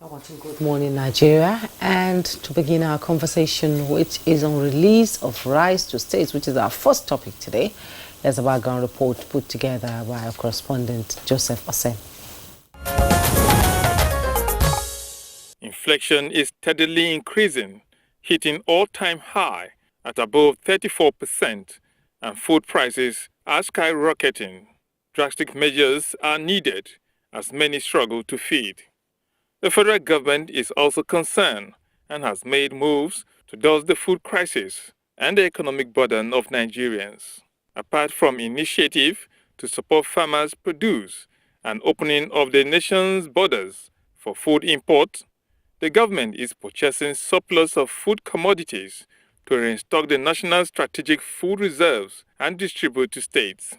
Good morning, Nigeria. And to begin our conversation, which is on release of rice to states, which is our first topic today, there's a background report put together by our correspondent, Joseph Osen. Inflation is steadily increasing, hitting all-time high at above 34%, and food prices are skyrocketing. Drastic measures are needed as many struggle to feed. The federal government is also concerned and has made moves to dodge the food crisis and the economic burden of Nigerians. Apart from initiative to support farmers' produce and opening of the nation's borders for food import, the government is purchasing surplus of food commodities to restock the national strategic food reserves and distribute to states.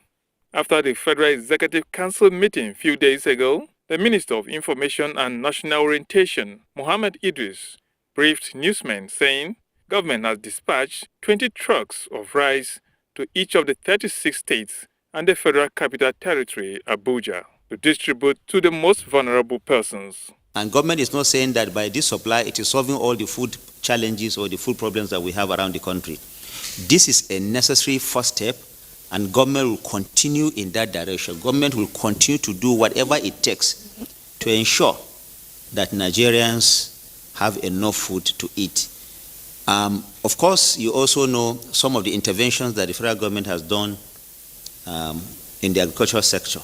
After the Federal Executive Council meeting a few days ago, the Minister of Information and National Orientation, Mohammed Idris, briefed newsmen saying government has dispatched 20 trucks of rice to each of the 36 states and the Federal Capital Territory, Abuja, to distribute to the most vulnerable persons. And government is not saying that by this supply it is solving all the food challenges or the food problems that we have around the country. This is a necessary first step, and government will continue in that direction. Government will continue to do whatever it takes to ensure that Nigerians have enough food to eat. Of course, you also know some of the interventions that the federal government has done in the agricultural sector,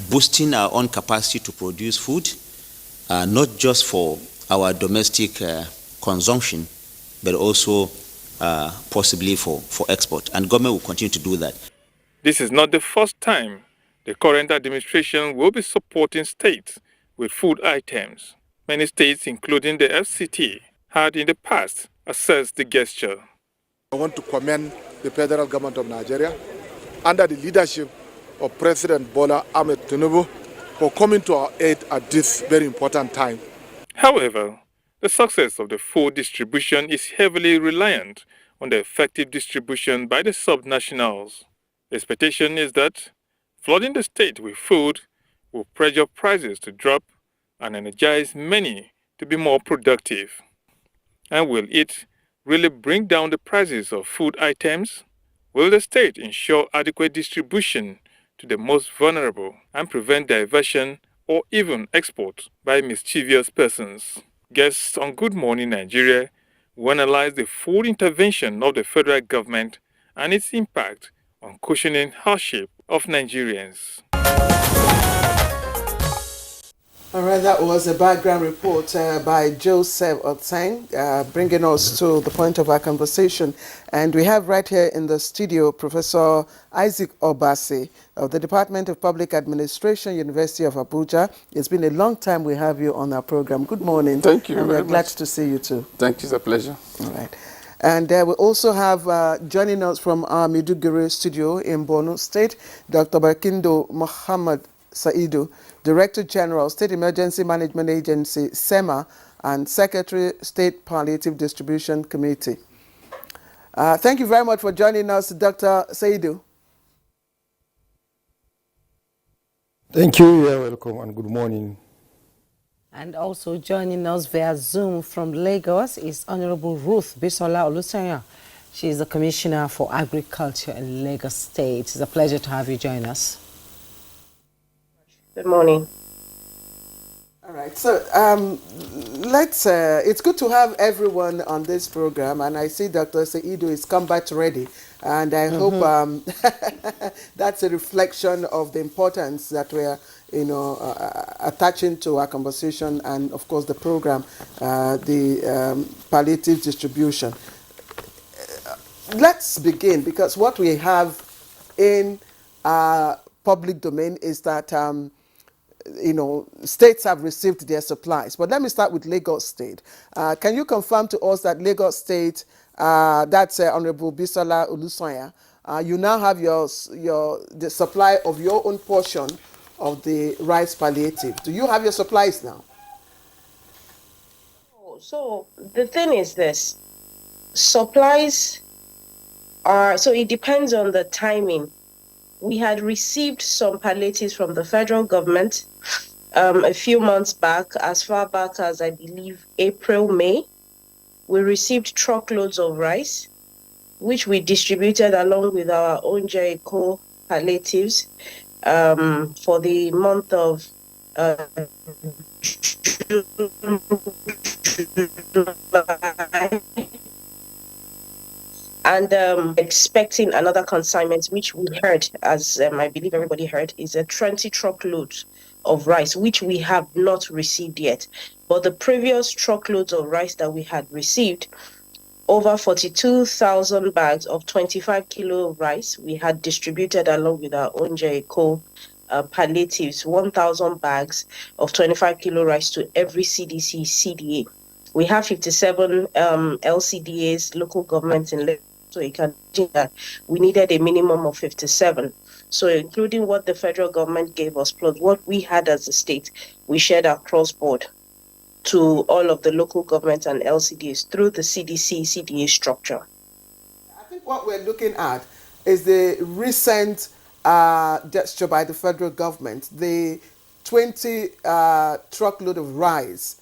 boosting our own capacity to produce food, not just for our domestic consumption, but also possibly for export. And government will continue to do that. This is not the first time the current administration will be supporting states with food items. Many states, including the FCT, had in the past assessed the gesture. I want to commend the federal government of Nigeria under the leadership of President Bola Ahmed Tinubu for coming to our aid at this very important time. However, the success of the food distribution is heavily reliant on the effective distribution by the subnationals. The expectation is that flooding the state with food will pressure prices to drop and energize many to be more productive. And will it really bring down the prices of food items? Will the state ensure adequate distribution to the most vulnerable and prevent diversion or even export by mischievous persons? Guests on Good Morning Nigeria will analyze the food intervention of the federal government and its impact on cushioning hardship of Nigerians. All right, that was a background report by Joseph Otsang, bringing us to the point of our conversation. And we have right here in the studio Professor Isaac Obasi of the Department of Public Administration, University of Abuja. It's been a long time we have you on our program. Good morning. Thank you. And we're glad to see you too. Thank you. It's a pleasure. All right. And we also have joining us from our Maiduguri studio in Borno State, Dr. Barkindo Muhammad Saidu, Director General, State Emergency Management Agency, SEMA, and Secretary, State Palliative Distribution Committee. Thank you very much for joining us, Dr. Saidu. Thank you. You're welcome, and good morning. And also joining us via Zoom from Lagos is Honorable Ruth Bisola Olusanya. She is the Commissioner for Agriculture in Lagos State. It's a pleasure to have you join us. Good morning. All right, so it's good to have everyone on this program, and I see Dr. Saidu is combat ready, and I hope that's a reflection of the importance that we are, attaching to our conversation and, of course, the program, the palliative distribution. Let's begin, because what we have in our public domain is that states have received their supplies. But let me start with Lagos State. Can you confirm to us that Lagos State, that's Honorable Bisola Olusanya, you now have the supply of your own portion of the rice palliative? Do you have your supplies now? So the thing is this, supplies are, so it depends on the timing. We had received some palliatives from the federal government a few months back, as far back as I believe April, May, we received truckloads of rice, which we distributed along with our own Jericho palliatives for the month of July. And expecting another consignment, which we heard, as I believe everybody heard, is a 20 truckloads of rice, which we have not received yet. But the previous truckloads of rice that we had received, over 42,000 bags of 25 kilo rice, we had distributed along with our own Jericho palliatives, 1,000 bags of 25 kilo rice to every CDC, CDA. We have 57 LCDAs, local governments in Lagos, so you can imagine that we needed a minimum of 57. So including what the federal government gave us, plus what we had as a state, we shared across board to all of the local governments and LCDs through the CDC, CDA structure. I think what we're looking at is the recent gesture by the federal government, the 20 truckload of rice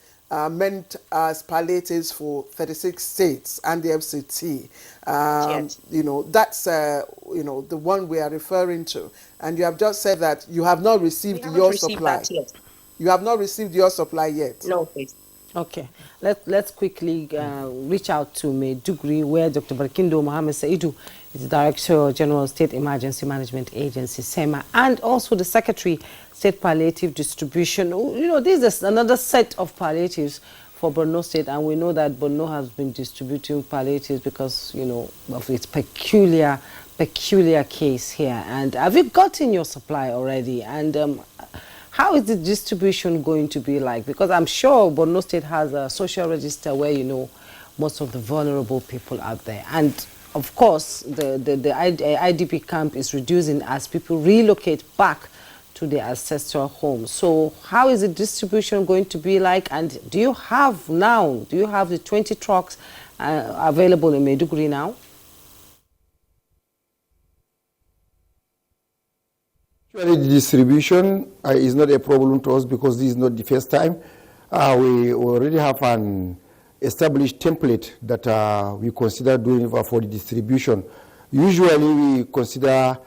meant as palliatives for 36 states and the FCT. Yes. You know, that's, you know, the one we are referring to. And you have just said that you have not received your supply. That yet. You have not received your supply yet. No, please. Okay, let's quickly reach out to Maiduguri, where Dr. Barkindo Mohammed Saidu is the Director General State Emergency Management Agency, SEMA, and also the Secretary, State Palliative Distribution. You know, this is another set of palliatives for Borno State, and we know that Borno has been distributing palliatives because, you know, of its peculiar case here. And have you gotten your supply already? And how is the distribution going to be like? Because I'm sure Borno State has a social register where, you know, most of the vulnerable people out there. And of course, the IDP camp is reducing as people relocate back to their ancestral homes. So how is the distribution going to be like? And do you have the 20 trucks available in Maiduguri now? Actually, the distribution is not a problem to us because this is not the first time. We already have an established template that we consider doing for the distribution. Usually, we consider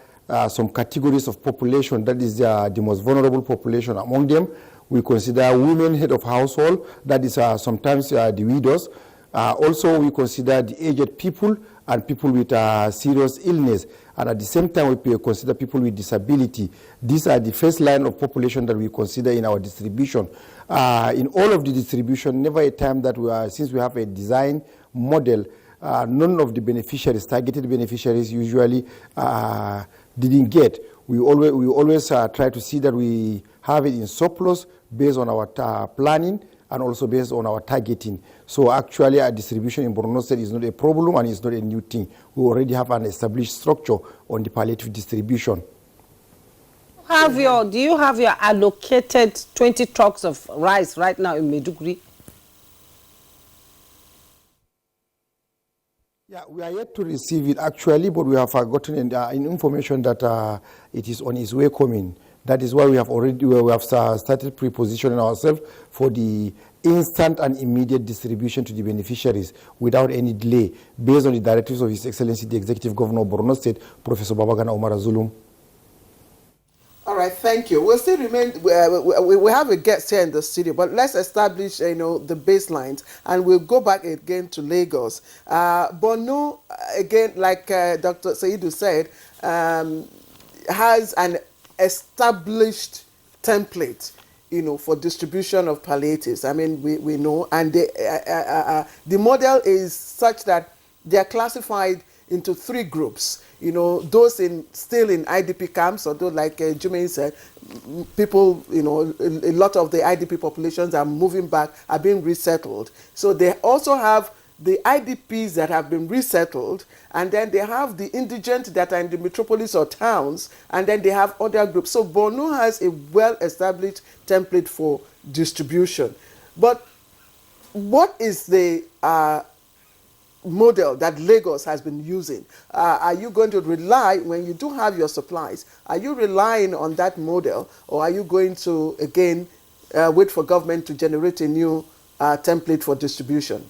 some categories of population, that is the most vulnerable population among them. We consider women, head of household, that is sometimes the widows. Also, we consider the aged people and people with serious illness. And at the same time, we consider people with disability. These are the first line of population that we consider in our distribution. In all of the distribution, never a time that since we have a design model, none of the beneficiaries, targeted beneficiaries, usually didn't get. We always try to see that we have it in surplus based on our planning and also based on our targeting. So actually, our distribution in Borno State is not a problem and it's not a new thing. We already have an established structure on the palliative distribution. Do you have your allocated 20 trucks of rice right now in Maiduguri? Yeah, we are yet to receive it actually, but we have gotten information that it is on its way coming. That is why we have started pre-positioning ourselves for the instant and immediate distribution to the beneficiaries without any delay, based on the directives of His Excellency the Executive Governor of Borno State, Professor Babagana Umar Zulum. All right, thank you. We'll still remain. We have a guest here in the studio, but let's establish, you know, the baselines, and we'll go back again to Lagos. Borno, again, like Dr. Saidu said, has an established template, you know, for distribution of palliatives. I mean, we know, and the model is such that they are classified into three groups. You know, those still in IDP camps, or those, like Jumaine said, people, you know, a lot of the IDP populations are moving back, are being resettled. So they also have the IDPs that have been resettled, and then they have the indigent that are in the metropolis or towns, and then they have other groups. So Borno has a well-established template for distribution. But what is the model that Lagos has been using? Are you going to rely, when you do have your supplies, are you relying on that model, or are you going to, again, wait for government to generate a new template for distribution?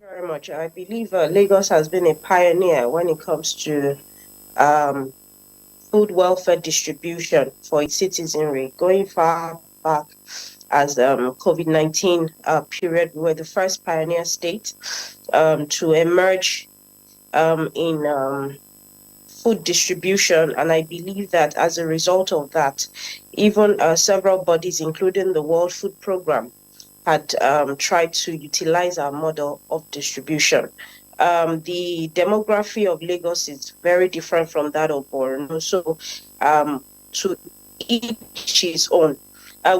Very much. I believe Lagos has been a pioneer when it comes to food welfare distribution for its citizenry. Going far back as COVID-19 period, we were the first pioneer state to emerge in food distribution, and I believe that as a result of that, even several bodies, including the World Food Programme, had tried to utilize our model of distribution. The demography of Lagos is very different from that of Borno, so to each his own.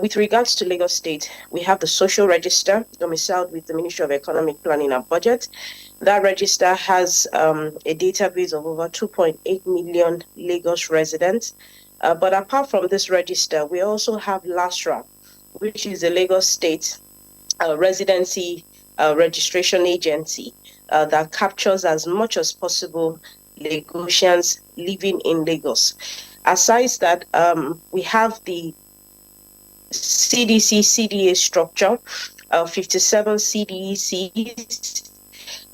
With regards to Lagos State, we have the social register domiciled with the Ministry of Economic Planning and Budget. That register has a database of over 2.8 million Lagos residents. But apart from this register, we also have LASRA, which is the Lagos State Residency Registration Agency that captures as much as possible Lagosians living in Lagos. Aside that, we have the CDC CDA structure, 57 CDECs,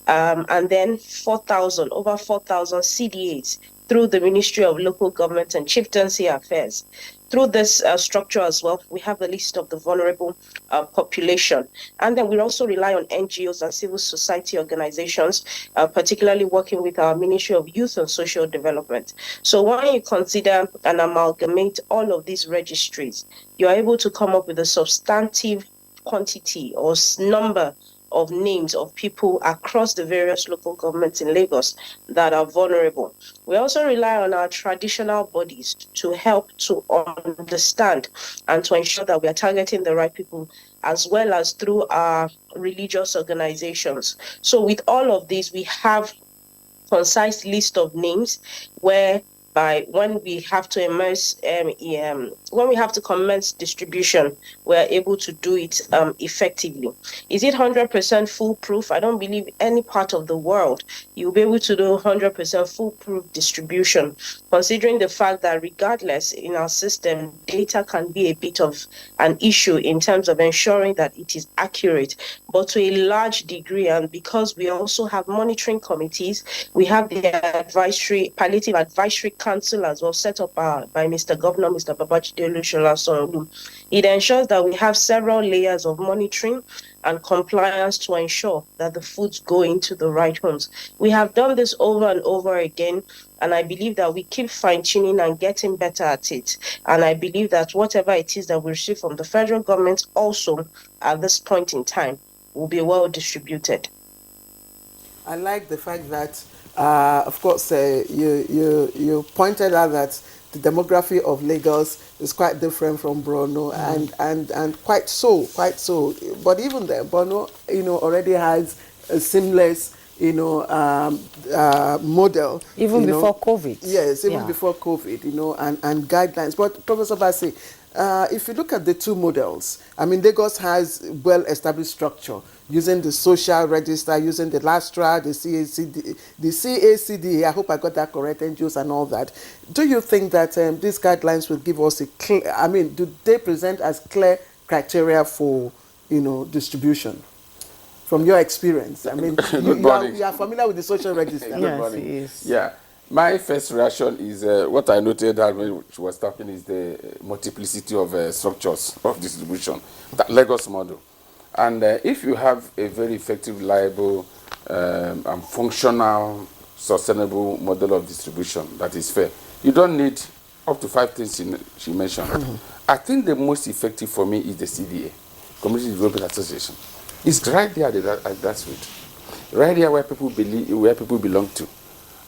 and then over 4,000 CDAs through the Ministry of Local Government and Chieftaincy Affairs. Through this structure as well, we have a list of the vulnerable population. And then we also rely on NGOs and civil society organizations, particularly working with our Ministry of Youth and Social Development. So when you consider and amalgamate all of these registries, you are able to come up with a substantive quantity or number of names of people across the various local governments in Lagos that are vulnerable. We also rely on our traditional bodies to help to understand and to ensure that we are targeting the right people, as well as through our religious organizations. So with all of this, we have a concise list of names where when we have to commence distribution, we're able to do it effectively. Is it 100% foolproof? I don't believe any part of the world you'll be able to do 100% foolproof distribution, considering the fact that regardless in our system, data can be a bit of an issue in terms of ensuring that it is accurate, but to a large degree, and because we also have monitoring committees, we have the palliative advisory council as well, set up by Mr. Governor, Mr. Babajide Olusola Sanwo-Olu. It ensures that we have several layers of monitoring and compliance to ensure that the foods go into the right homes. We have done this over and over again, and I believe that we keep fine-tuning and getting better at it. And I believe that whatever it is that we receive from the federal government also at this point in time will be well distributed. I like the fact that of course, you pointed out that the demography of Lagos is quite different from Borno, and quite so. But even there, Borno, already has a seamless, model. Even before COVID. Yes, even before COVID, and guidelines. But Professor Bassi, if you look at the two models, I mean, Lagos has well-established structure using the social register, using the LASTRA, the CACD, I hope I got that correct, NGOs and all that. Do you think that these guidelines will give us a clear, do they present as clear criteria for, distribution? From your experience, I mean, you are familiar with the social register. Yes, it is. Yeah. My first reaction is what I noted that when she was talking is the multiplicity of structures of distribution, that Lagos model. And if you have a very effective, reliable, and functional, sustainable model of distribution that is fair, you don't need up to 5 things she mentioned. I think the most effective for me is the CDA, Community Development Association. It's right there at that street, right there where people belong to.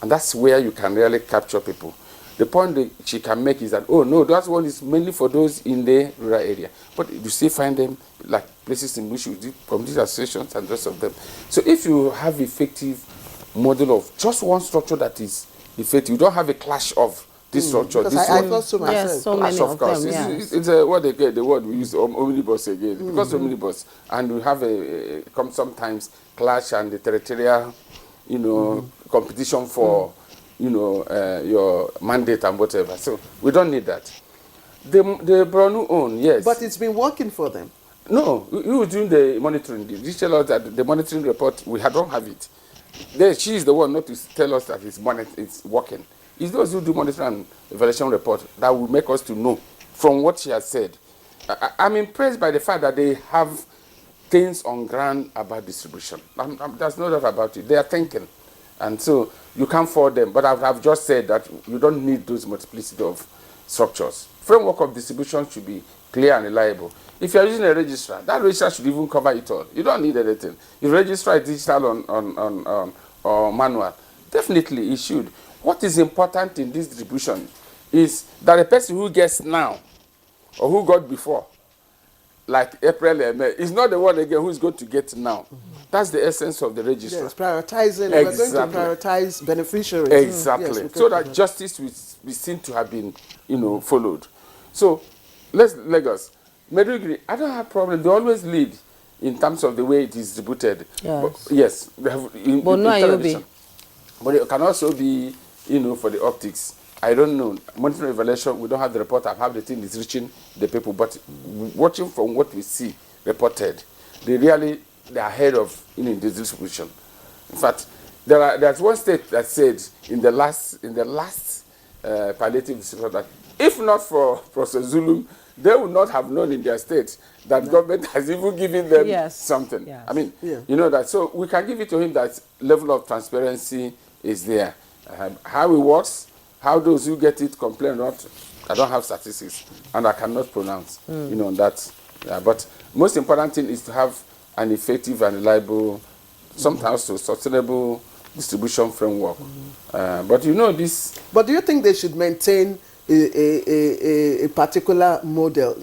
And that's where you can really capture people. The point that she can make is that, oh no, that one is mainly for those in the rural area. But you still find them like places in which you do community associations and the rest of them. So if you have effective model of just one structure that is effective, you don't have a clash of this structure. Because this I one. thought so myself. Yes, so many of them, yeah. It's what they get, the word we use, omnibus again. Because omnibus, and we have sometimes clash and the territorial, competition for, your mandate and whatever. So we don't need that. The Borno own, yes. But it's been working for them. No, we were doing the monitoring. Did you tell us that the monitoring report, we don't have it? She is the one not to tell us that it's working. It's those who do monitoring and evaluation report that will make us to know from what she has said. I'm impressed by the fact that they have things on ground about distribution. There's no doubt about it. They are thinking. And so you can't fault them. But I've just said that you don't need those multiplicity of structures. Framework of distribution should be clear and reliable. If you're using a registrar, that registrar should even cover it all. You don't need anything. If registrar is digital or manual, definitely it should. What is important in this distribution is that the person who gets now or who got before, like April and May, is not the one again who is going to get now. That's the essence of the registrar. Yes, prioritizing. Exactly. We're going to prioritize beneficiaries. Exactly. Yes, so that justice will be seen to have been, followed. So, Lagos, Maiduguri, I don't have problem. They always lead in terms of the way it is distributed. Yes. But, yes. We have in television. But it can also be, for the optics. I don't know. Monitoring evaluation, we don't have the report. I have the thing is reaching the people. But watching from what we see reported, they're ahead of the distribution. In fact, there's one state that said in the last palliative distribution that if not for Professor Zulum, they would not have known in their state that government has even given them something. Yes. I mean, that. So we can give it to him that level of transparency is there. How it works, how those who get it complain or not, I don't have statistics and I cannot pronounce, on that. But most important thing is to have an effective and reliable, sometimes sustainable distribution framework. But this. But do you think they should maintain a particular model?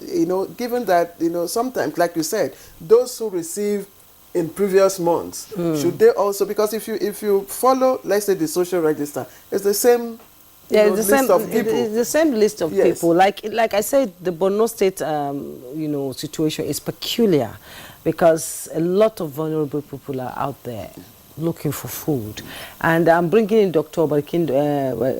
Given that sometimes, like you said, those who receive in previous months, should they also, because if you follow, let's say, the social register, it's the same. It's the same list of people. Like I said, the Borno State, situation is peculiar because a lot of vulnerable people are out there looking for food. And I'm bringing in Dr. Barkindo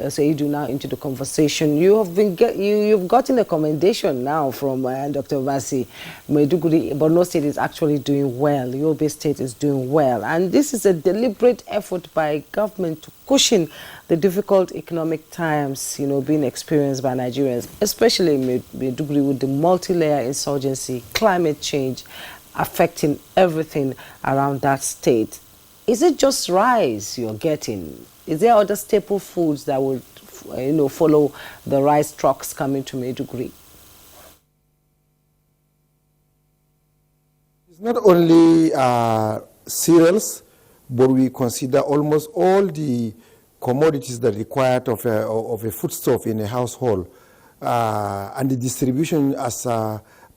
Saidu now into the conversation. You've gotten a commendation now from Dr. Vasi. Maiduguri, Borno State is actually doing well. Yobe State is doing well. And this is a deliberate effort by government to cushion the difficult economic times, being experienced by Nigerians, especially in Maiduguri with the multi-layer insurgency, climate change affecting everything around that state. Is it just rice you're getting? Is there other staple foods that would, follow the rice trucks coming to Maiduguri? It's not only cereals, but we consider almost all the commodities that are required of a foodstuff in a household. And the distribution, as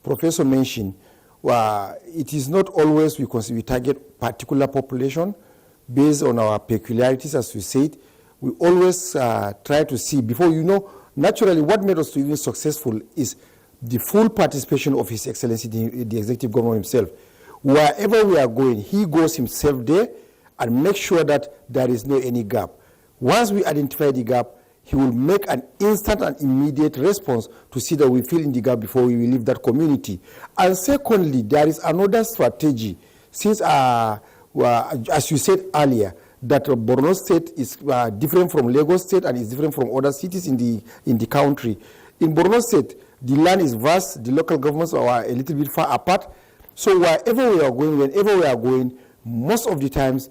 Professor mentioned, it is not always we target particular population based on our peculiarities, as we said. We always try to see, before naturally what made us to even successful is the full participation of His Excellency, the Executive Governor himself. Wherever we are going, he goes himself there and makes sure that there is no any gap. Once we identify the gap, he will make an instant and immediate response to see that we fill in the gap before we leave that community. And secondly, there is another strategy. Since, as you said earlier, that Borno State is different from Lagos State and is different from other cities in the country. In Borno State, the land is vast, the local governments are a little bit far apart. So wherever we are going, whenever we are going, most of the times,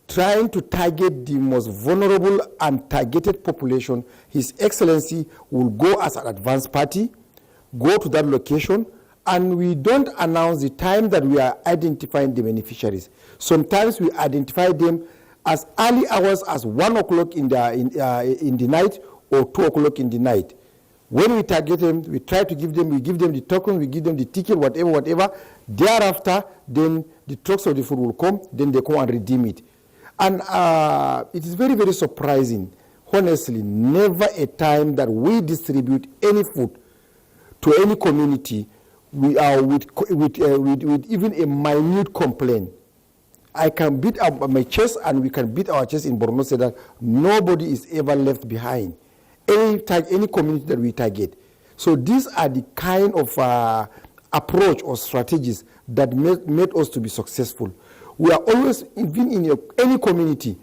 trying to target the most vulnerable and targeted population, His Excellency will go as an advance party, go to that location, and we don't announce the time that we are identifying the beneficiaries. Sometimes we identify them as early hours as 1 o'clock in the night or 2 o'clock in the night. When we target them, we try to give them the token, we give them the ticket, whatever. Thereafter, then the trucks of the food will come, then they come and redeem it. And it is very, very surprising, honestly, never a time that we distribute any food to any community we are with even a minute complaint. I can beat up my chest and we can beat our chest in Borno State that nobody is ever left behind. Any community that we target. So these are the kind of approach or strategies that made us to be successful. We are always, even in any community,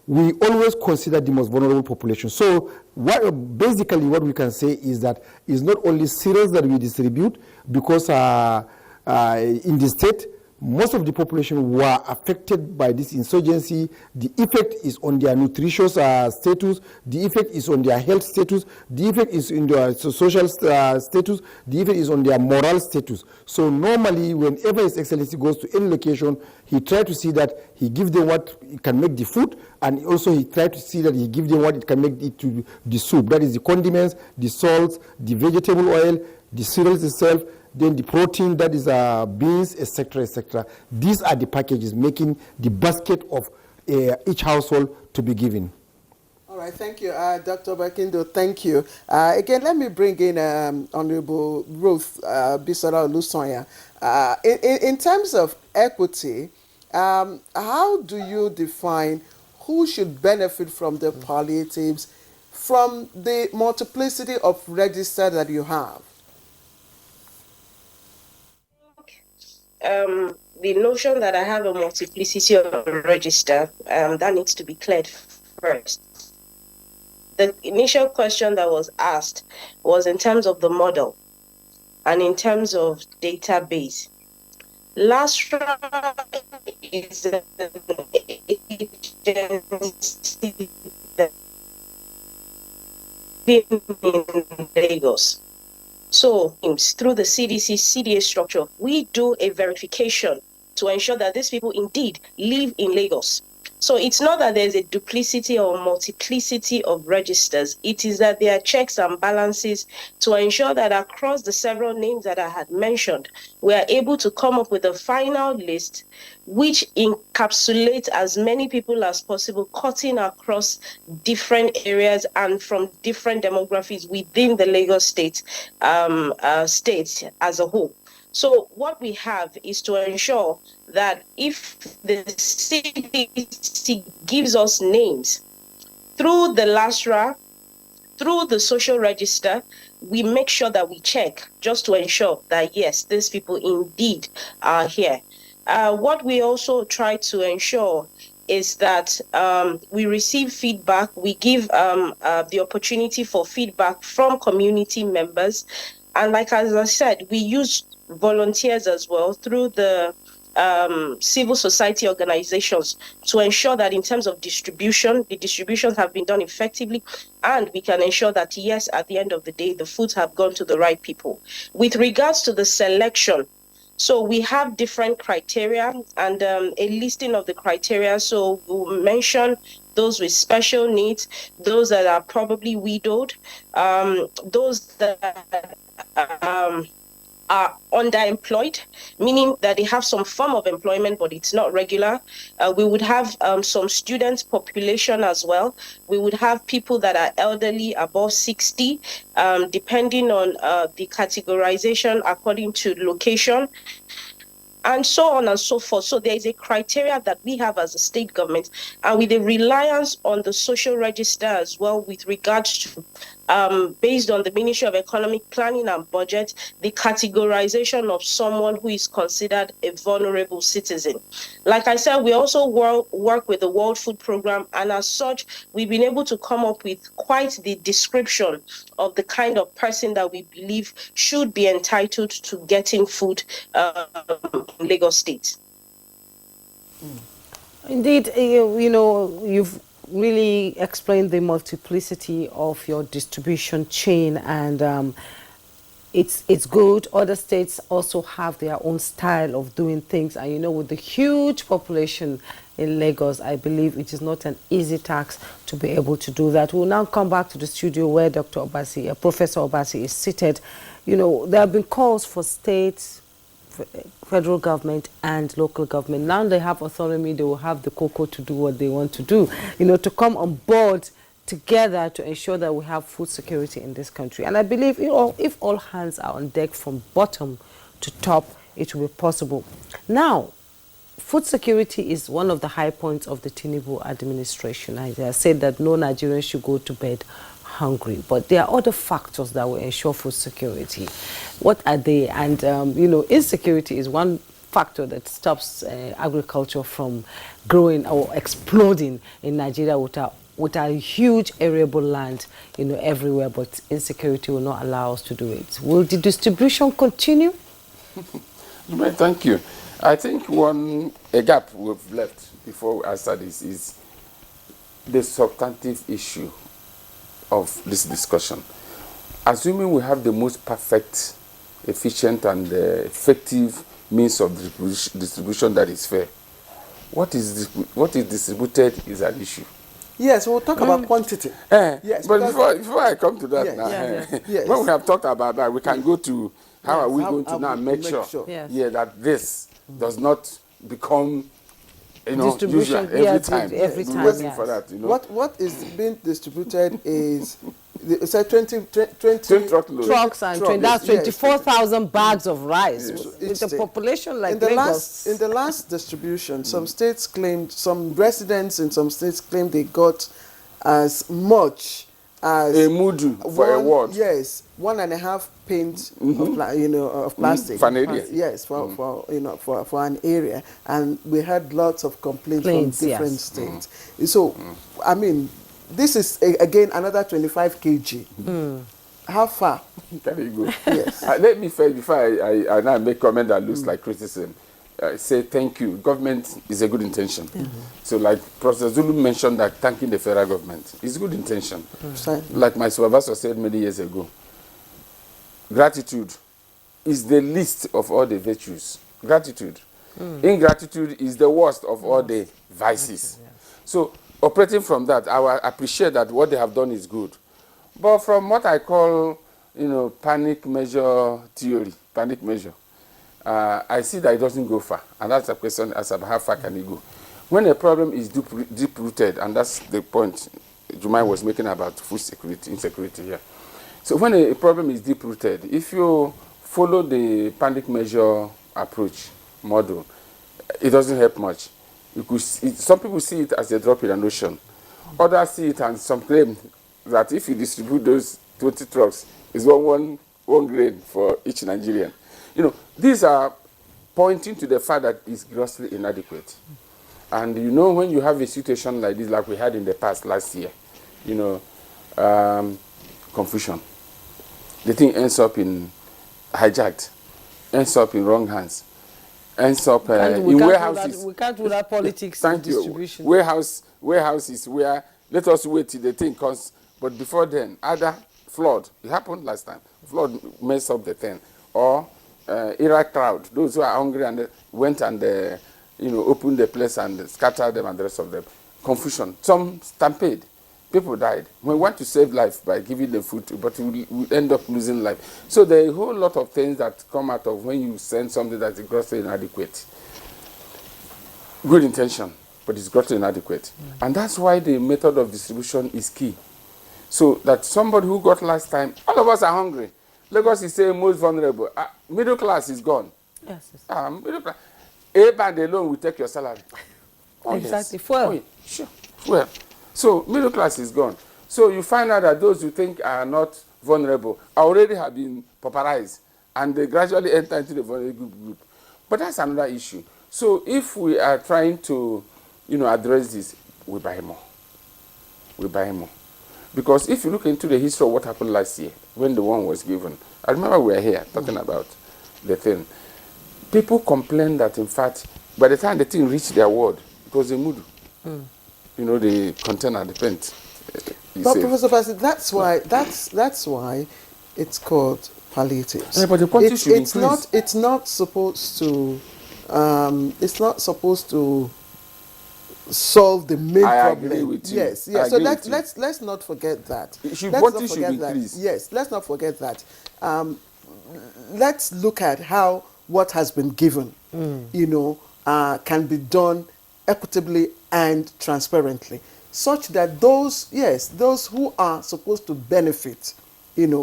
we always consider the most vulnerable population. So basically what we can say is that it's not only cereals that we distribute, because in the state, most of the population were affected by this insurgency. The effect is on their nutritious status, the effect is on their health status, the effect is in their social status, the effect is on their moral status. So normally, whenever His Excellency goes to any location, he tries to see that he gives them what can make the food, and also he tries to see that he gives them what it can make it to the soup. That is the condiments, the salts, the vegetable oil, the cereals itself, then the protein, that is beans, etc., etc. These are the packages making the basket of each household to be given. All right, thank you, Dr. Bakindo. Thank you. Again, let me bring in Honorable Ruth Bisara Olusonya. In terms of equity, how do you define who should benefit from the palliatives from the multiplicity of registers that you have? The notion that I have a multiplicity of register, that needs to be cleared first. The initial question that was asked was in terms of the model and in terms of database. LASTRA is an agency that is in Lagos. So, through the CDC, CDA structure, we do a verification to ensure that these people indeed live in Lagos. So it's not that there's a duplicity or multiplicity of registers. It is that there are checks and balances to ensure that across the several names that I had mentioned, we are able to come up with a final list which encapsulates as many people as possible, cutting across different areas and from different demographics within the Lagos state as a whole. So what we have is to ensure that if the CDC gives us names through the LASTRA, through the social register, we make sure that we check just to ensure that, yes, these people indeed are here. What we also try to ensure is that we receive feedback. We give the opportunity for feedback from community members. And like as I said, we use volunteers as well through the civil society organizations to ensure that in terms of distribution, the distributions have been done effectively, and we can ensure that, yes, at the end of the day, the foods have gone to the right people. With regards to the selection, so we have different criteria and a listing of the criteria. So we'll mention those with special needs, those that are probably widowed, those that are underemployed, meaning that they have some form of employment, but it's not regular. We would have some student population as well. We would have people that are elderly, above 60, depending on the categorization according to location, and so on and so forth. So there is a criteria that we have as a state government, and with a reliance on the social register as well with regards to, based on the Ministry of Economic Planning and Budget, the categorization of someone who is considered a vulnerable citizen. Like I said, we also work with the World Food Program, and as such, we've been able to come up with quite the description of the kind of person that we believe should be entitled to getting food in Lagos State. Indeed, you know, you've really explained the multiplicity of your distribution chain, and it's good. Other states also have their own style of doing things, and you know, with the huge population in Lagos, I believe it is not an easy task to be able to do that. We'll now come back to the studio where Dr. Obasi, Professor Obasi is seated. You know, there have been calls for states, federal government and local government. Now they have autonomy, they will have the cocoa to do what they want to do, you know, to come on board together to ensure that we have food security in this country. And I believe, you know, if all hands are on deck from bottom to top, it will be possible. Now, food security is one of the high points of the Tinubu administration. I said that no Nigerian should go to bed hungry, but there are other factors that will ensure food security. What are they? And, insecurity is one factor that stops agriculture from growing or exploding in Nigeria with a huge arable land, everywhere, but insecurity will not allow us to do it. Will the distribution continue? Thank you. I think a gap we've left before we answer this is the substantive issue of this discussion. Assuming we have the most perfect, efficient, and effective means of distribution that is fair, what is distributed is an issue. Yes, we'll talk about quantity. Yes, but before I come to that, yes. When we have talked about that, we can go to how are we going to now make sure that this does not become distribution every time. Every time, waiting for that. What is being distributed is it's a 20 trucks and that's 24,000 bags of rice. With a population like Lagos. In the last distribution, some states claimed, some residents in some states claimed they got as much as a mudu for a ward. Yes, 1.5 pints of plastic. For an area. Yes, for an area, and we had lots of complaints from different states. So, I mean, this is again another 25 kg. How far? Can you go? Yes. Let me first, before I now make comment that looks like criticism, say thank you. Government is a good intention. So like Professor Zulu mentioned that thanking the federal government is good intention. Like my supervisor said many years ago, gratitude is the least of all the virtues. Gratitude. Ingratitude is the worst of all the vices. So operating from that, I appreciate that what they have done is good. But from what I call, panic measure theory, panic measure, I see that it doesn't go far. And that's a question as to how far can it go. When a problem is deep-rooted, and that's the point Jumai was making about food security, insecurity here. So when a problem is deep-rooted, if you follow the panic measure approach model, it doesn't help much. Some people see it as a drop in an ocean. Others see it, and some claim that if you distribute those 20 trucks, it's one grain for each Nigerian. These are pointing to the fact that it's grossly inadequate. And when you have a situation like this, like we had in the past last year, confusion. The thing ends up in hijacked, ends up in wrong hands, ends up in warehouses. We can't do that politics. Thank distribution. You. Warehouses where let us wait till the thing comes. But before then, either flood, it happened last time, flood messed up the thing, or Iraq crowd, those who are hungry and went and opened the place and scattered them and the rest of them. Confusion, some stampede, people died. We want to save life by giving them food, but we end up losing life. So there are a whole lot of things that come out of when you send something that is grossly inadequate. Good intention, but it's grossly inadequate. And that's why the method of distribution is key. So that somebody who got last time, all of us are hungry. Lagos is saying most vulnerable. Middle class is gone. Yes. Middle class. A band alone will take your salary. Exactly. Yes. Fuel. Sure. Fuel. So middle class is gone. So you find out that those who think are not vulnerable already have been pauperized, and they gradually enter into the vulnerable group. But that's another issue. So if we are trying to, address this, we buy more. We buy more. Because if you look into the history of what happened last year, when the one was given, I remember we were here talking about the thing. People complained that, in fact, by the time the thing reached their ward, it was a mudu. The container, the paint. But Professor Bassi, that's why it's called palliatives. Yeah, but the quantity should increase. It's not supposed to. It's not supposed to solve the main problem. Agree with you. Yes. So let's not forget that. Should increase. Yes, let's not forget that. Let's look at how what has been given, can be done equitably and transparently, such that those who are supposed to benefit,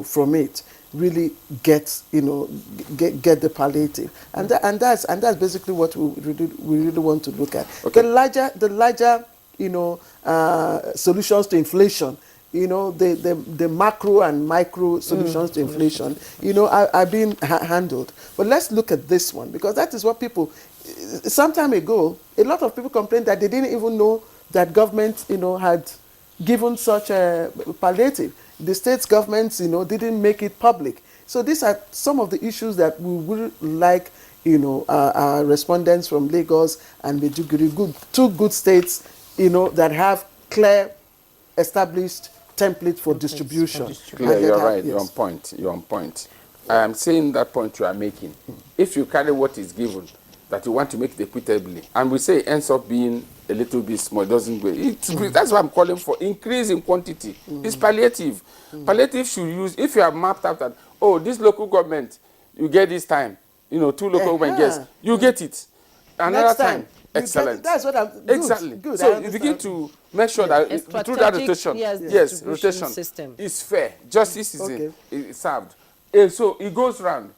from it, really get the palliative, and that's basically what we really want to look at. Okay. The larger solutions to inflation, you know, the macro and micro solutions to inflation, you know, are being handled. But let's look at this one, because that is what people, some time ago, a lot of people complained that they didn't even know that government, you know, had given such a palliative. The state's governments, you know, didn't make it public. So these are some of the issues that we would like, you know, our respondents from Lagos and Maiduguri, two good states, you know, that have clear, established template for distribution. Clear, you're right. Yes. You're on point. You're on point. I am saying that point you are making. If you carry what is given, that you want to make it equitably, and we say it ends up being a little bit small, it doesn't go. That's why I'm calling for increase in quantity. It's palliative. Palliative should use, if you have mapped out that, oh, this local government, you get this time, you know, 2 local government gets, you get it. Another Next time. Excellent. That's what I'm exactly. Good. So you begin to make sure that through that rotation, yes, rotation system is fair. Justice is served. So it goes round.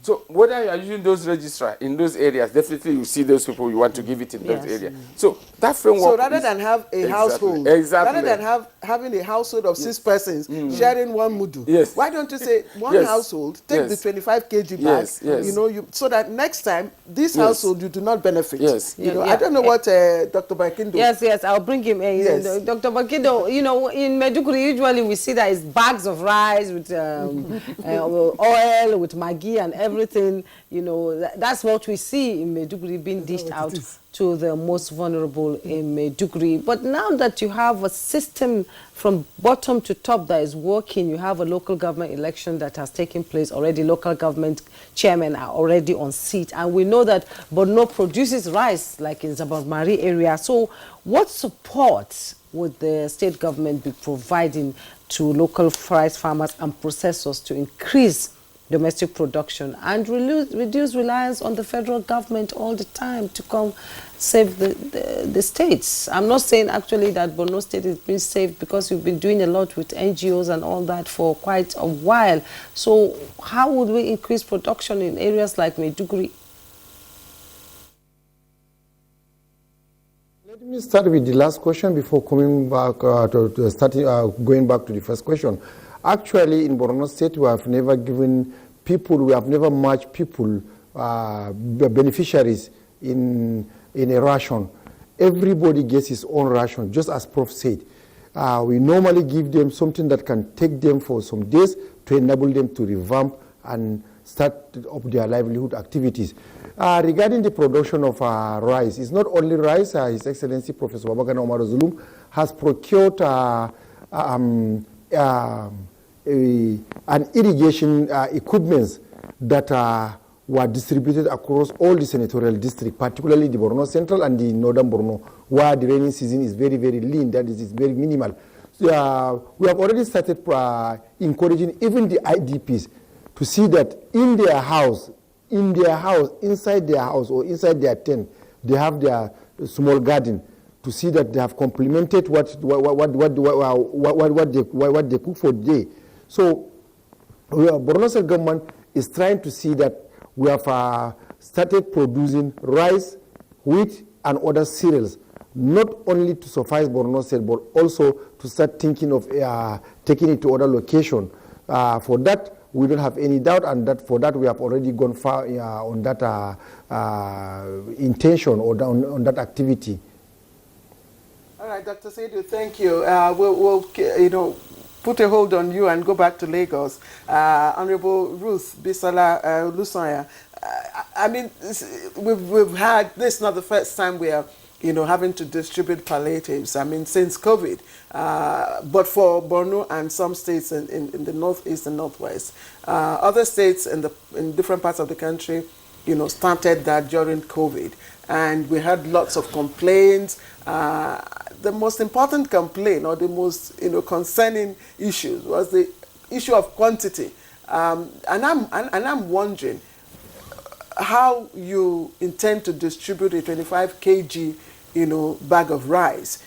So whether you are using those registrars in those areas, definitely you see those people you want to give it in those areas. So that framework. So rather than have a household, rather than having a household of 6 persons sharing one mudu, why don't you say one household take the 25 kg bag, you know, so that next time this household you do not benefit. You know, I don't know what Dr. Bakindo. Yes, I'll bring him in. Dr. Bakindo, you know, in Maiduguri usually we see that it's bags of rice with oil, with Maggi and everything. You know, that's what we see in Maiduguri being dished out to the most vulnerable in Maiduguri. But now that you have a system from bottom to top that is working, you have a local government election that has taken place already, local government chairmen are already on seat, and we know that Borno produces rice like in Zabamari area. So what support would the state government be providing to local rice farmers and processors to increase domestic production and reduce reliance on the federal government all the time to come save the states? I'm not saying actually that Borno State is being saved, because we've been doing a lot with NGOs and all that for quite a while. So how would we increase production in areas like Maiduguri? Let me start with the last question before coming back going back to the first question. Actually, in Borno State, we have never given people, we have never matched people, beneficiaries in a ration. Everybody gets his own ration, just as Prof said. We normally give them something that can take them for some days to enable them to revamp and start up their livelihood activities. Regarding the production of rice, it's not only rice. His Excellency Professor Babagana Omar Zulum has procured an irrigation equipments that were distributed across all the senatorial districts, particularly the Borno Central and the Northern Borno, where the rainy season is very, very lean, that is very minimal. So, we have already started encouraging even the IDPs to see that in their house, inside their house or inside their tent, they have their small garden, to see that they have complemented what they cook for the day. So, Borno State government is trying to see that we have started producing rice, wheat, and other cereals, not only to suffice Borno State, but also to start thinking of taking it to other locations. For that, we don't have any doubt, and that for that we have already gone far on that intention or on that activity. All right, Dr. Saidu, thank you. We'll put a hold on you and go back to Lagos. Honorable Ruth Bisola Lusanya, I mean, we've had, this is not the first time we are, having to distribute palliatives, I mean, since COVID. But for Borno and some states in the northeast and northwest. Other states in different parts of the country, started that during COVID. And we had lots of complaints. The most important complaint, or the most concerning issue, was the issue of quantity. And I'm wondering how you intend to distribute a 25 kg bag of rice.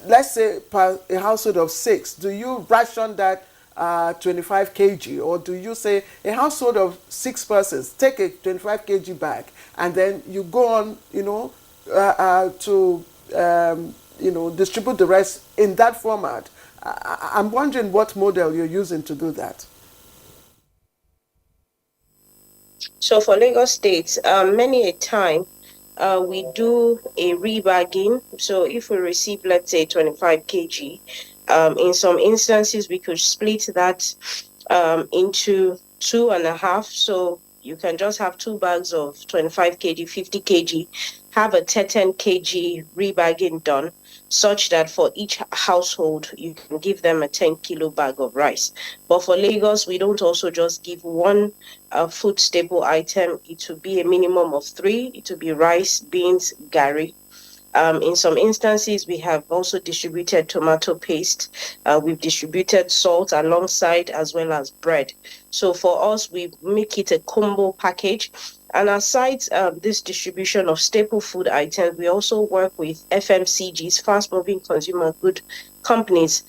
Let's say per a household of 6, do you ration that 25 kg, or do you say a household of 6 persons take a 25 kg bag and then you go on to distribute the rest in that format I'm wondering what model you're using to do that. So for Lagos State, many a time we do a rebagging. So if we receive, let's say, 25 kg, in some instances we could split that into 2.5. So you can just have 2 bags of 25 kg, 50 kg, have a 10 kg rebagging done, such that for each household you can give them a 10 kilo bag of rice. But for Lagos, we don't also just give one food staple item. It will be a minimum of 3. It will be rice, beans, gari. In some instances, we have also distributed tomato paste. We've distributed salt alongside, as well as bread. So for us, we make it a combo package. And aside this distribution of staple food items, we also work with FMCGs, fast-moving consumer good companies.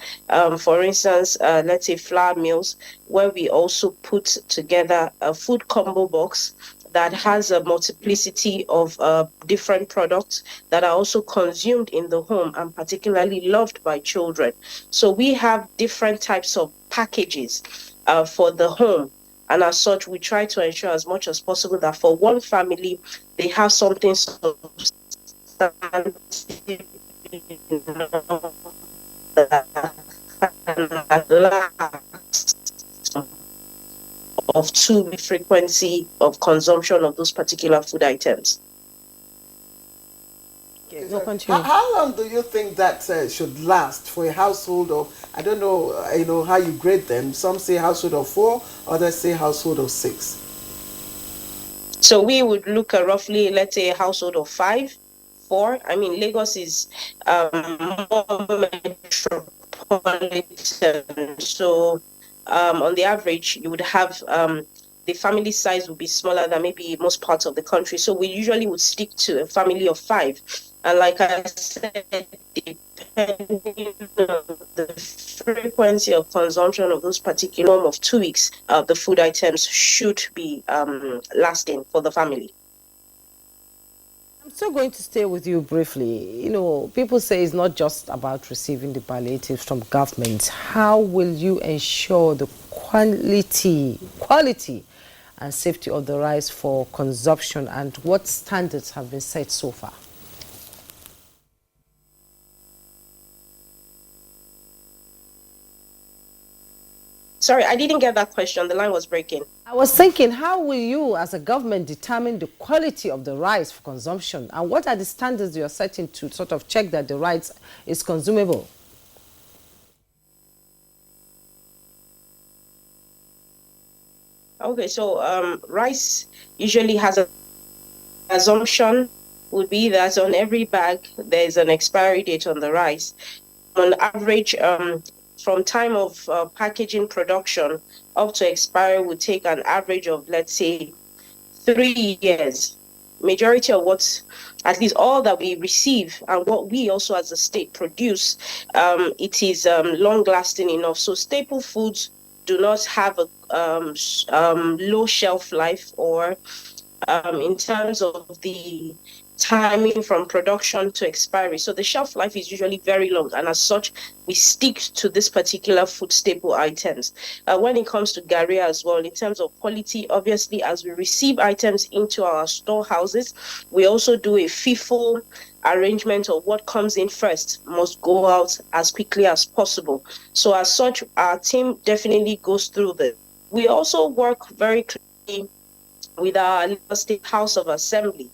For instance, let's say flour mills, where we also put together a food combo box that has a multiplicity of different products that are also consumed in the home and particularly loved by children. So we have different types of packages for the home. And as such, we try to ensure as much as possible that for one family, they have something substantive that lasts of 2 frequency of consumption of those particular food items. Okay, so how long do you think that should last for a household of, I don't know, how you grade them. Some say household of 4, others say household of 6. So we would look at roughly, let's say, a household of 5, 4. I mean, Lagos is more metropolitan. So on the average, you would have the family size would be smaller than maybe most parts of the country. So we usually would stick to a family of 5. And like I said, depending on the frequency of consumption of those particular of 2 weeks, the food items should be lasting for the family. I'm still going to stay with you briefly. You know, people say it's not just about receiving the palliatives from government. How will you ensure the quality and safety of the rice for consumption, and what standards have been set so far? Sorry, I didn't get that question. The line was breaking. I was thinking, how will you as a government determine the quality of the rice for consumption, and what are the standards you are setting to sort of check that the rice is consumable? Okay, so rice usually has an assumption would be that on every bag there's an expiry date on the rice. On average, from time of packaging production up to expiry would take an average of, let's say, 3 years. Majority of what's, at least all that we receive and what we also as a state produce, it is long lasting enough. So staple foods do not have a low shelf life, or in terms of the timing from production to expiry. So the shelf life is usually very long, and as such, we stick to this particular food staple items. When it comes to gari as well, in terms of quality, obviously, as we receive items into our storehouses, we also do a FIFO arrangement of what comes in first must go out as quickly as possible. So as such, our team definitely goes through this. We also work very closely with our State House of Assembly.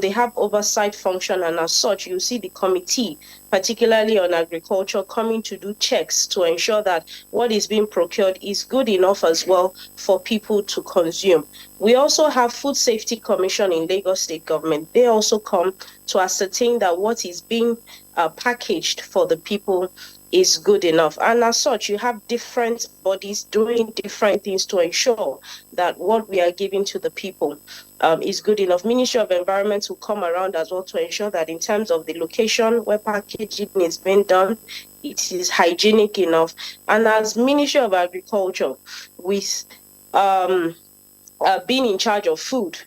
They have oversight function, and as such, you see the committee, particularly on agriculture, coming to do checks to ensure that what is being procured is good enough as well for people to consume. We also have Food Safety Commission in Lagos State Government. They also come to ascertain that what is being packaged for the people is good enough. And as such, you have different bodies doing different things to ensure that what we are giving to the people is good enough. Ministry of Environment will come around as well to ensure that in terms of the location where packaging is being done, it is hygienic enough. And as Ministry of Agriculture, with being in charge of food,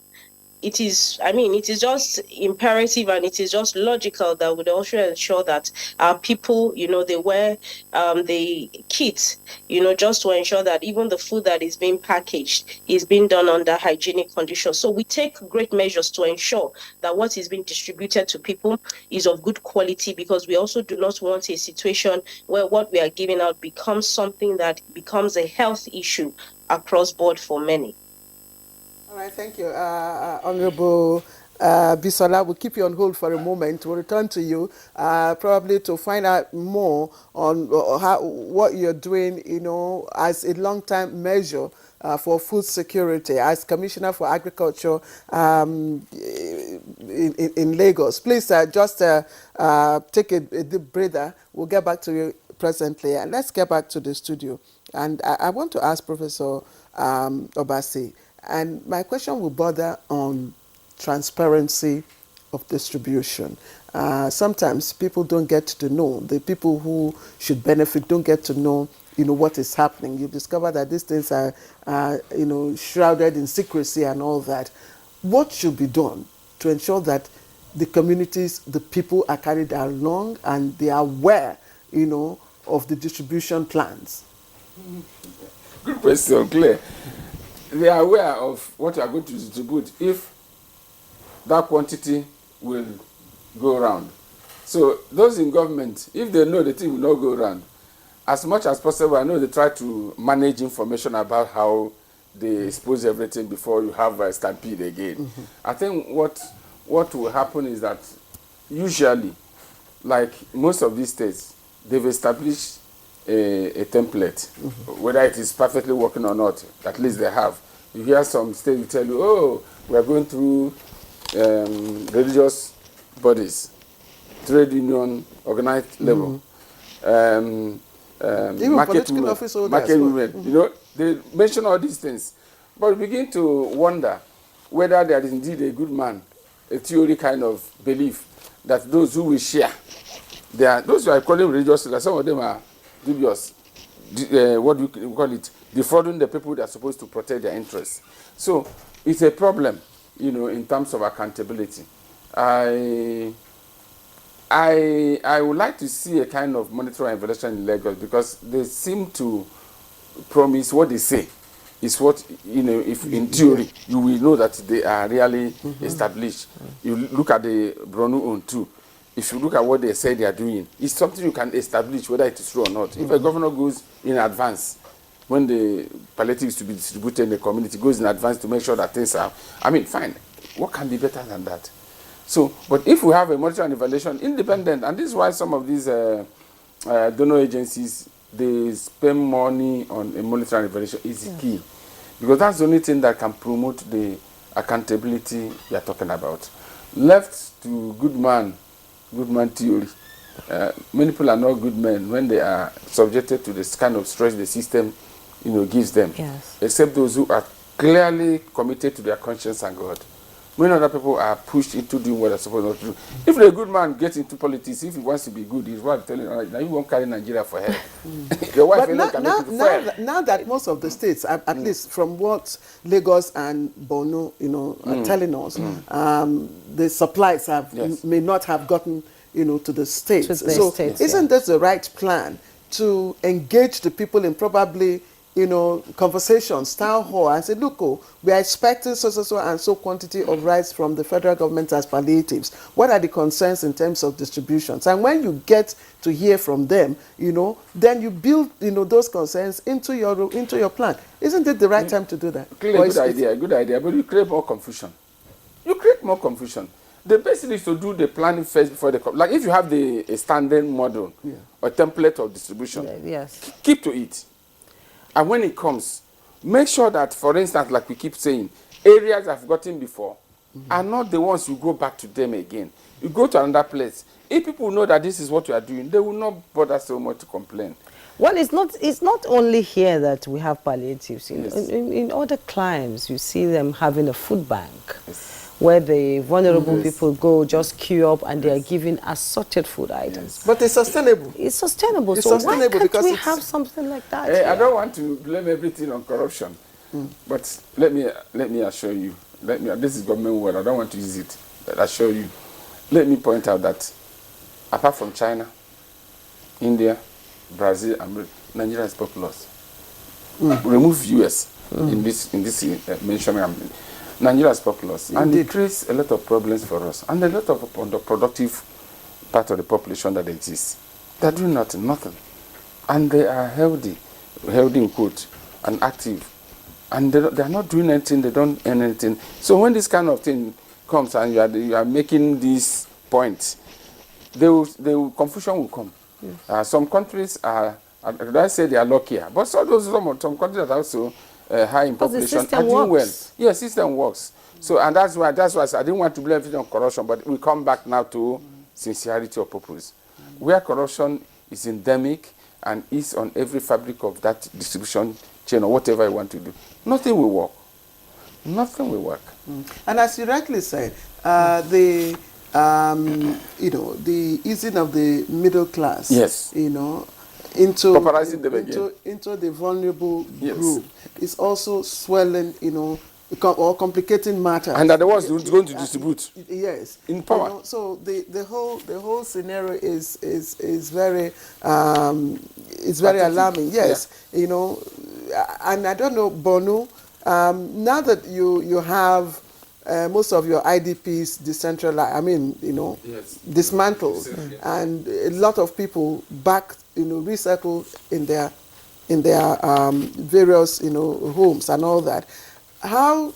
it is, I mean, it is just imperative and it is just logical that would also ensure that our people, you know, they wear the kits, you know, just to ensure that even the food that is being packaged is being done under hygienic conditions. So we take great measures to ensure that what is being distributed to people is of good quality, because we also do not want a situation where what we are giving out becomes something that becomes a health issue across board for many. All right, thank you. Honorable Bisola, we'll keep you on hold for a moment. We'll return to you probably to find out more on what you're doing, you know, as a long-term measure for food security, as Commissioner for Agriculture in Lagos. Please just take a deep breather. We'll get back to you presently. And let's get back to the studio. And I want to ask Professor Obasi, and my question will border on transparency of distribution. Sometimes people don't get to know, the people who should benefit don't get to know, you know, what is happening. You discover that these things are, you know, shrouded in secrecy and all that. What should be done to ensure that the communities, the people are carried along and they are aware, you know, of the distribution plans? Good question, Claire. They are aware of what you are going to distribute if that quantity will go around. So those in government, if they know the thing will not go around, as much as possible, I know they try to manage information about how they expose everything before you have a stampede again. Mm-hmm. I think what will happen is that usually, like most of these states, they've established a template, mm-hmm. whether it is perfectly working or not. At least they have. You hear some states will tell you, oh, we are going through religious bodies, trade union, organized level, market women, mm-hmm. you know, they mention all these things. But we begin to wonder whether there is indeed a good man, a theory kind of belief that those who will share, those who are calling religious, like some of them are dubious, what do you call it, defrauding the people that are supposed to protect their interests. So it's a problem, you know, in terms of accountability. I would like to see a kind of monitoring and evaluation in Lagos, because they seem to promise what they say is what, you know, if in theory you will know that they are really established. You look at the Bronu own too. If you look at what they say they are doing, it's something you can establish whether it is true or not. If a governor goes in advance, when the palliative is to be distributed in the community, goes in advance to make sure that things are, I mean, fine. What can be better than that? So, but if we have a monitoring and evaluation, independent, and this is why some of these donor agencies, they spend money on a monitoring and evaluation, is key. Because that's the only thing that can promote the accountability we are talking about. Left to good man theory. Many people are not good men when they are subjected to this kind of stress the system, you know, gives them. Yes. Except those who are clearly committed to their conscience and God. Many other people are pushed into doing what they're supposed not to do. If a good man gets into politics, if he wants to be good, he's what I'm telling you, now you won't carry Nigeria for help. Your wife now that most of the states, at least from what Lagos and Borno, you know, are telling us, the supplies may not have gotten, you know, to the states. Isn't this the right plan to engage the people in probably, you know, conversations, town hall, and say, look, we are expecting so and so quantity of rice from the federal government as palliatives. What are the concerns in terms of distributions? And when you get to hear from them, you know, then you build, you know, those concerns into your plan. Isn't it the right time to do that? Clearly, good idea, but you create more confusion. The best thing is to do the planning first before the like. If you have a standard model or template of distribution, keep to it. And when it comes, make sure that, for instance, like we keep saying, areas I've gotten before are not the ones you go back to them again. You go to another place. If people know that this is what you are doing, they will not bother so much to complain. Well, it's not only here that we have palliatives. In other climes, you see them having a food bank. Where the vulnerable people go, just queue up, and they are given assorted food items. But it's sustainable. It's sustainable. So why can't we have something like that? I don't want to blame everything on corruption, but let me assure you this is government word, I don't want to use it, but I assure you. Let me point out that apart from China, India, Brazil, and Nigeria is populous. Remove US in this mentioning. Nigeria is populous, and it creates a lot of problems for us, and a lot of underproductive part of the population that exists. They're doing nothing, and they are healthy in quote, and active, and they're not doing anything. They don't earn anything. So when this kind of thing comes and you are making these points, confusion will come. Some countries are, I say they are luckier, but some countries that are also high in population are doing well. Yes, system works. So, and that's why I didn't want to blame everything on corruption, but we come back now to sincerity of purpose. Where corruption is endemic and is on every fabric of that distribution chain or whatever you want to do, nothing will work. Nothing will work. And as you rightly said, the easing of the middle class, yes, into the vulnerable group is also swelling, or complicating matters. And that the ones who's going to distribute. Yes. In power. So the whole scenario is very alarming. Yes. Yeah. And I don't know, Bonu, now that you have most of your IDPs decentralized, dismantled, and a lot of people back, resettled in their various, homes and all that. How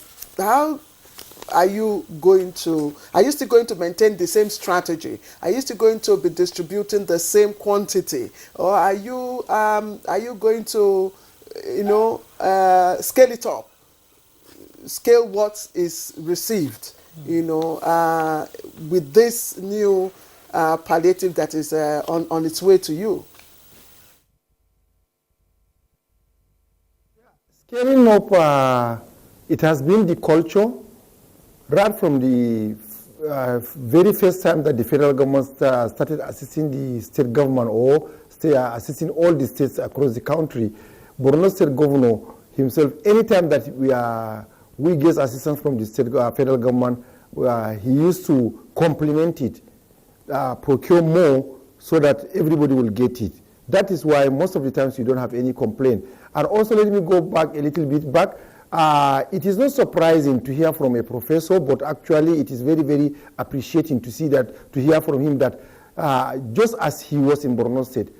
are you going to? Are you still going to maintain the same strategy? Are you still going to be distributing the same quantity, or are you going to, scale it up? Scale what is received, with this new palliative that is on its way to you. Scaling up, it has been the culture right from the very first time that the federal government started assisting the state government or assisting all the states across the country. Borno State Governor himself, anytime that we get assistance from the state federal government, he used to complement it, procure more so that everybody will get it. That is why most of the times you don't have any complaint. And also let me go back a little bit back. It is not surprising to hear from a professor, but actually it is very, very appreciating to hear from him that just as he was in Borno State,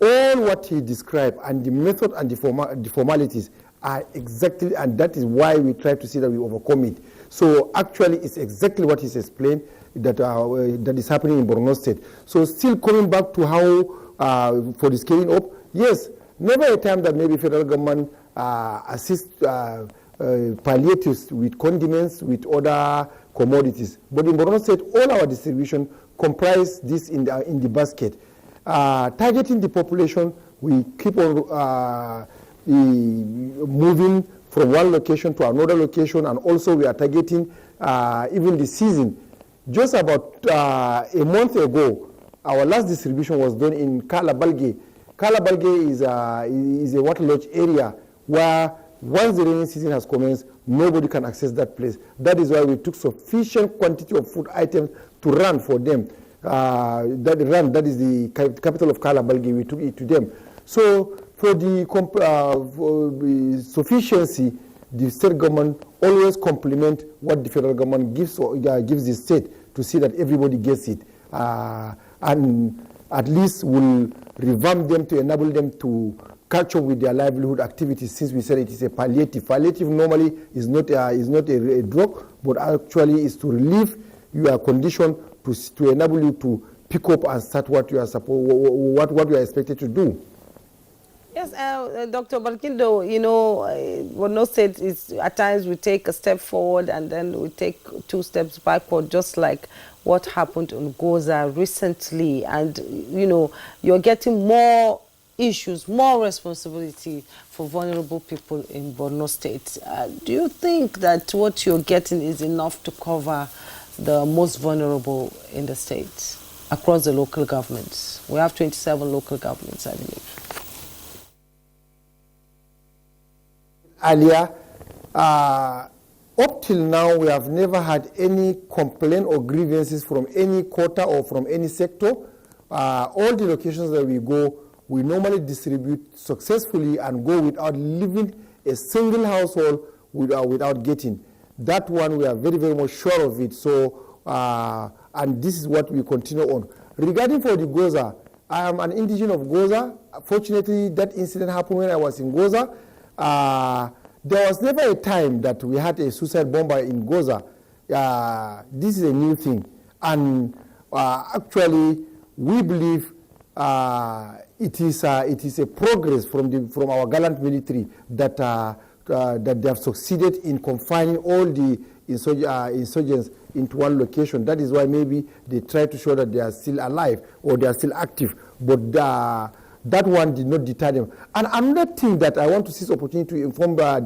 all what he described and the method and the formalities are exactly, and that is why we try to see that we overcome it. So actually it's exactly what he's explained that is happening in Borno State. So still coming back to how for the scaling up, yes, never a time that maybe federal government assists palliatives with condiments, with other commodities. But in Borno State, all our distribution comprise this in the basket. Targeting the population, we keep on moving from one location to another location, and also we are targeting even the season. Just about a month ago, our last distribution was done in Kalabalge. Kalabalge is a waterlogged area where once the rainy season has commenced, nobody can access that place. That is why we took sufficient quantity of food items to run for them. That is the capital of Kalabalge. We took it to them. So for the sufficiency, the state government always complement what the federal government gives the state to see that everybody gets it, and at least will revamp them to enable them to catch up with their livelihood activities. Since we said it is a palliative. Palliative normally is not a drug, but actually is to relieve your condition to enable you to pick up and start what you are what you are expected to do. Yes, Dr. Barkindo, Borno State is at times we take a step forward and then we take 2 steps backward, just like what happened in Goza recently. And, you're getting more issues, more responsibility for vulnerable people in Borno State. Do you think that what you're getting is enough to cover the most vulnerable in the state across the local governments? We have 27 local governments, I believe. Earlier, Up till now, we have never had any complaint or grievances from any quarter or from any sector. All the locations that we go, we normally distribute successfully and go without leaving a single household without getting. That one, we are very, very much sure of it. So, and this is what we continue on. Regarding for the Goza, I am an indigenous of Goza. Fortunately, that incident happened when I was in Goza. There was never a time that we had a suicide bomber in Goza. This is a new thing. And actually, we believe it is a progress from our gallant military that they have succeeded in confining all the insurgents into one location. That is why maybe they try to show that they are still alive or they are still active. But that one did not deter them. And another thing that I want to seize opportunity to inform our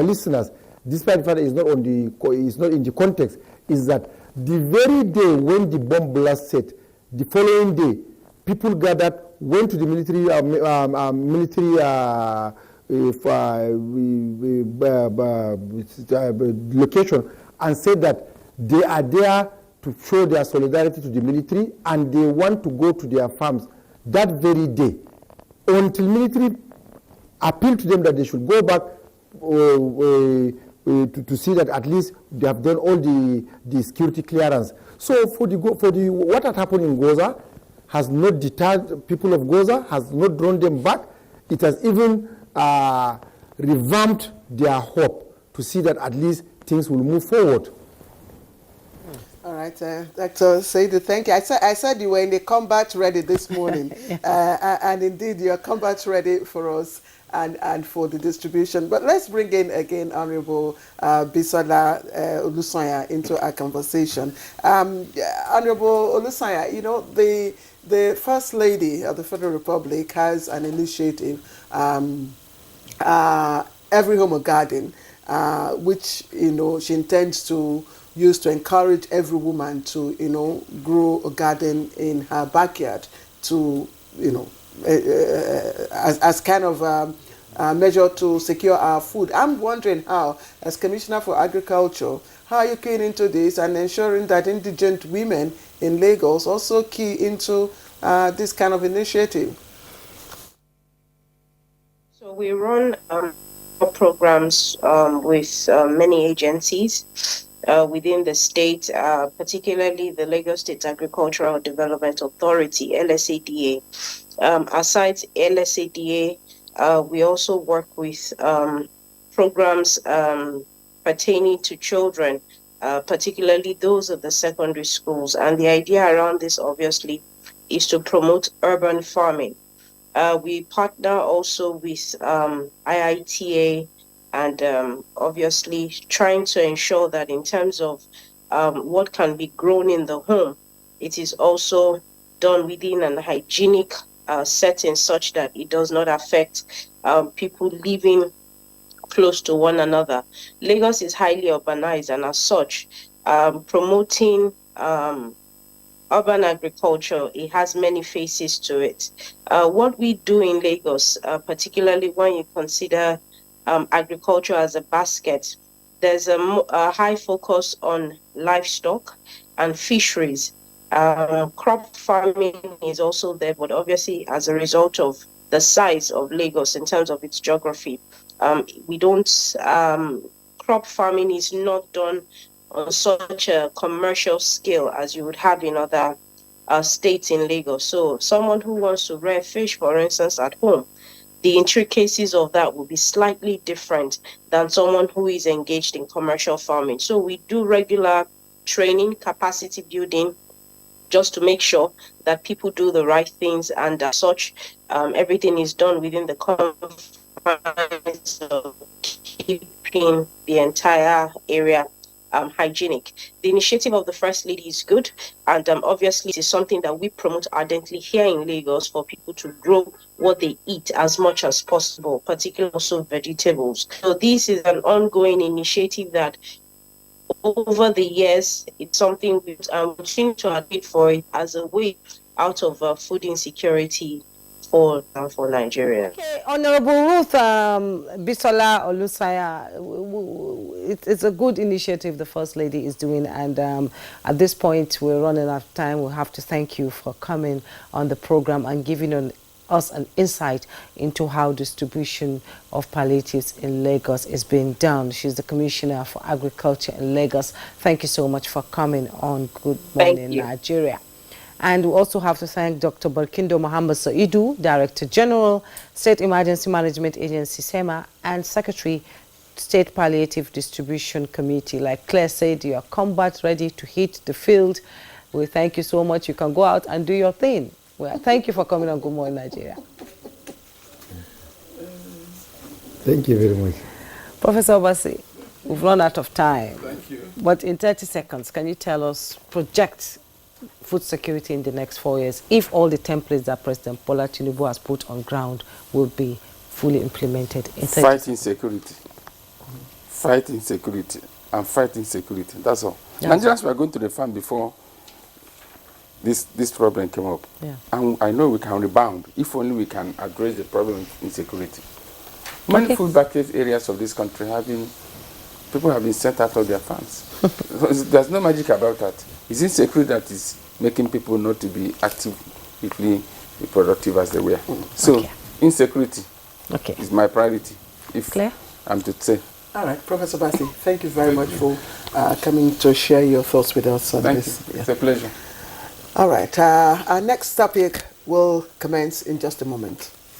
listeners, despite the fact that it's not in the context, is that the very day when the bomb blast set, the following day, people gathered, went to the military location and said that they are there to show their solidarity to the military and they want to go to their farms that very day until military appealed to them that they should go back to see that at least they have done all the security clearance. So for what had happened in Goza has not deterred people of Goza, has not drawn them back. It has even revamped their hope to see that at least things will move forward. All right, Dr. Saidu, thank you. I said you were in the combat ready this morning, and indeed you are combat ready for us and for the distribution. But let's bring in again Honorable Bisola Olusanya into our conversation. Honorable Olusanya, you know, the First Lady of the Federal Republic has an initiative, Every Home a Garden, which, you know, she intends to use to encourage every woman to, you know, grow a garden in her backyard to, you know, as kind of a measure to secure our food. I'm wondering how, as Commissioner for Agriculture, how are you keying into this and ensuring that indigent women in Lagos also key into this kind of initiative? So we run programs with many agencies within the state, particularly the Lagos State Agricultural Development Authority, LSADA. Aside LSADA, we also work with programs pertaining to children, particularly those of the secondary schools. And the idea around this, obviously, is to promote urban farming. We partner also with IITA and obviously trying to ensure that in terms of what can be grown in the home, it is also done within an hygienic setting such that it does not affect people living close to one another. Lagos is highly urbanized, and as such, promoting urban agriculture, it has many faces to it. What we do in Lagos, particularly when you consider agriculture as a basket, there's a high focus on livestock and fisheries. Crop farming is also there, but obviously as a result of the size of Lagos in terms of its geography, we don't, crop farming is not done on such a commercial scale as you would have in other states in Lagos. So someone who wants to rear fish, for instance, at home, the intricacies of that will be slightly different than someone who is engaged in commercial farming. So we do regular training, capacity building, just to make sure that people do the right things, and as such, everything is done within the confines of keeping the entire area hygienic. The initiative of the First Lady is good, and obviously it is something that we promote ardently here in Lagos for people to grow what they eat as much as possible, particularly also vegetables. So this is an ongoing initiative that over the years, it's something we continue to advocate for it as a way out of food insecurity for Nigeria. Okay, Honorable Ruth Bisola Olusanya, it's a good initiative the First Lady is doing, and at this point we're running out of time. We have to thank you for coming on the program and giving us an insight into how distribution of palliatives in Lagos is being done. She's the Commissioner for Agriculture in Lagos. Thank you so much for coming on Good Morning Nigeria. And we also have to thank Dr. Barkindo Muhammad Saidu, Director General, State Emergency Management Agency, SEMA, and Secretary, State Palliative Distribution Committee. Like Claire said, you are combat ready to hit the field. We thank you so much. You can go out and do your thing. Well, thank you for coming on Good Morning Nigeria. Thank you very much. Professor Obasi, we've run out of time. Thank you. But in 30 seconds, can you tell us, project food security in the next 4 years if all the templates that President Bola Tinubu has put on ground will be fully implemented? In Fighting security. Fighting security. And fighting security. That's all. Yeah. Nigerians were going to the farm before this problem came up. Yeah. And I know we can rebound if only we can address the problem of insecurity. Many food basket areas of this country people have been sent out of their farms. There's no magic about that. It's insecurity that is making people not to be actively productive as they were. So insecurity is my priority, if Claire? I'm to say. All right, Professor Basi, thank you very much for coming to share your thoughts with us on Thank this. you. Yeah. It's a pleasure. All right, our next topic will commence in just a moment.